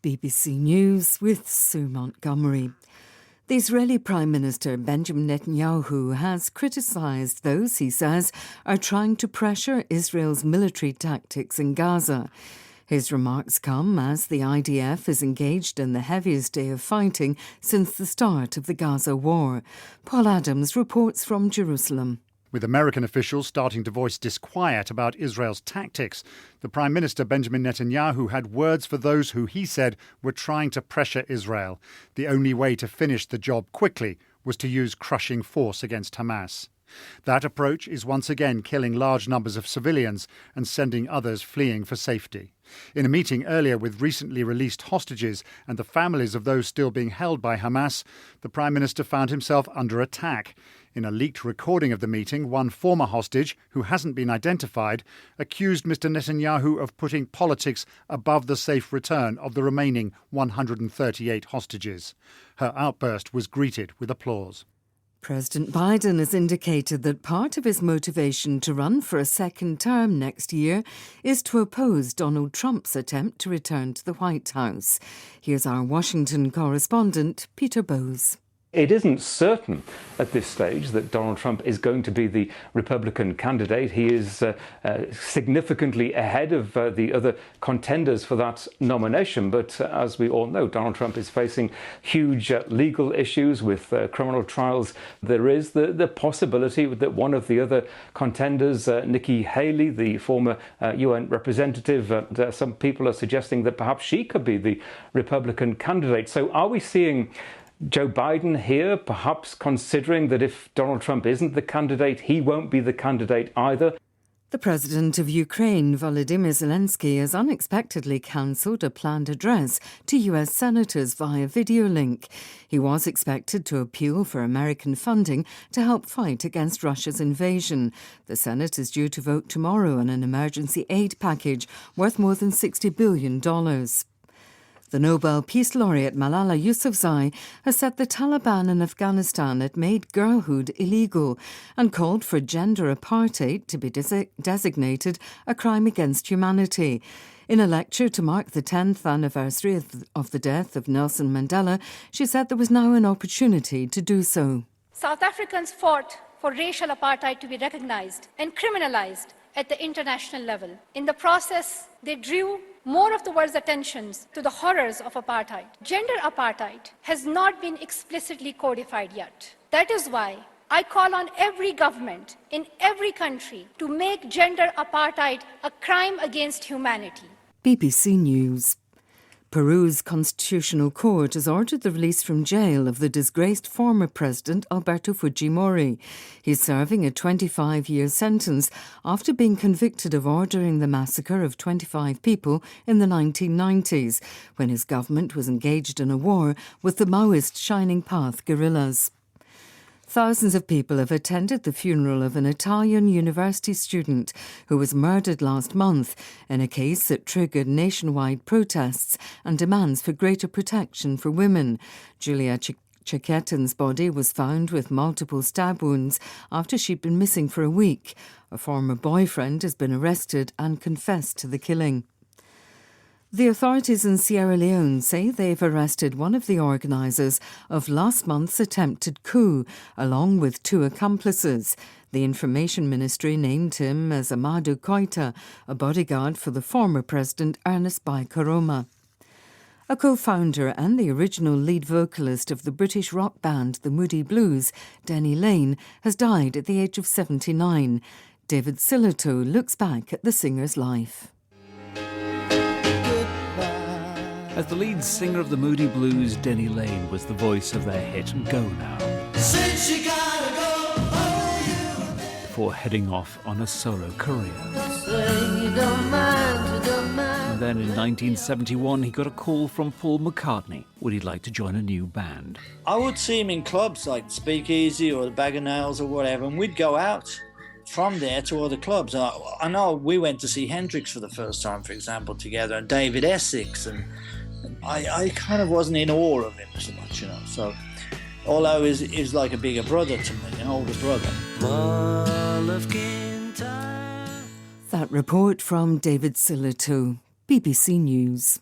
BBC News with Sue Montgomery. The Israeli Prime Minister Benjamin Netanyahu has criticised those he says are trying to pressure Israel's military tactics in Gaza. His remarks come as the IDF is engaged in the heaviest day of fighting since the start of the Gaza war. Paul Adams reports from Jerusalem. With American officials starting to voice disquiet about Israel's tactics, the Prime Minister Benjamin Netanyahu had words for those who he said were trying to pressure Israel. The only way to finish the job quickly was to use crushing force against Hamas. That approach is once again killing large numbers of civilians and sending others fleeing for safety. In a meeting earlier with recently released hostages and the families of those still being held by Hamas, the Prime Minister found himself under attack. In a leaked recording of the meeting, one former hostage, who hasn't been identified, accused Mr. Netanyahu of putting politics above the safe return of the remaining 138 hostages. Her outburst was greeted with applause. President Biden has indicated that part of his motivation to run for a second term next year is to oppose Donald Trump's attempt to return to the White House. Here's our Washington correspondent, Peter Bowes. It isn't certain at this stage that Donald Trump is going to be the Republican candidate. He is significantly ahead of the other contenders for that nomination. But as we all know, Donald Trump is facing huge legal issues with criminal trials. There is the possibility that one of the other contenders, Nikki Haley, the former UN representative, some people are suggesting that perhaps she could be the Republican candidate. So are we seeing Joe Biden here perhaps considering that if Donald Trump isn't the candidate, he won't be the candidate either? The President of Ukraine, Volodymyr Zelensky, has unexpectedly cancelled a planned address to US senators via video link. He was expected to appeal for American funding to help fight against Russia's invasion. The Senate is due to vote tomorrow on an emergency aid package worth more than $60 billion. The Nobel Peace Laureate Malala Yousafzai has said the Taliban in Afghanistan had made girlhood illegal and called for gender apartheid to be designated a crime against humanity. In a lecture to mark the 10th anniversary of the death of Nelson Mandela, she said there was now an opportunity to do so. South Africans fought for racial apartheid to be recognised and criminalised at the international level. In the process, they drew more of the world's attentions to the horrors of apartheid. Gender apartheid has not been explicitly codified yet. That is why I call on every government in every country to make gender apartheid a crime against humanity. BBC News. Peru's Constitutional Court has ordered the release from jail of the disgraced former president Alberto Fujimori. He's serving a 25-year sentence after being convicted of ordering the massacre of 25 people in the 1990s, when his government was engaged in a war with the Maoist Shining Path guerrillas. Thousands of people have attended the funeral of an Italian university student who was murdered last month in a case that triggered nationwide protests and demands for greater protection for women. Giulia Cecchettin's body was found with multiple stab wounds after she'd been missing for a week. A former boyfriend has been arrested and confessed to the killing. The authorities in Sierra Leone say they've arrested one of the organisers of last month's attempted coup, along with two accomplices. The Information Ministry named him as Amadou Koita, a bodyguard for the former president Ernest Bai Koroma. A co-founder and the original lead vocalist of the British rock band The Moody Blues, Denny Laine, has died at the age of 79. David Sillito looks back at the singer's life. As the lead singer of the Moody Blues, Denny Laine was the voice of their hit Go Now, before heading off on a solo career. And then in 1971 he got a call from Paul McCartney. Would he like to join a new band? I would see him in clubs like Speakeasy or the Bag of Nails or whatever, and we'd go out from there to other clubs. I know we went to see Hendrix for the first time, for example, together, and David Essex, and I kind of wasn't in awe of him so much, you know. So, although he's like a bigger brother to me, an older brother. That report from David Sillito, BBC News.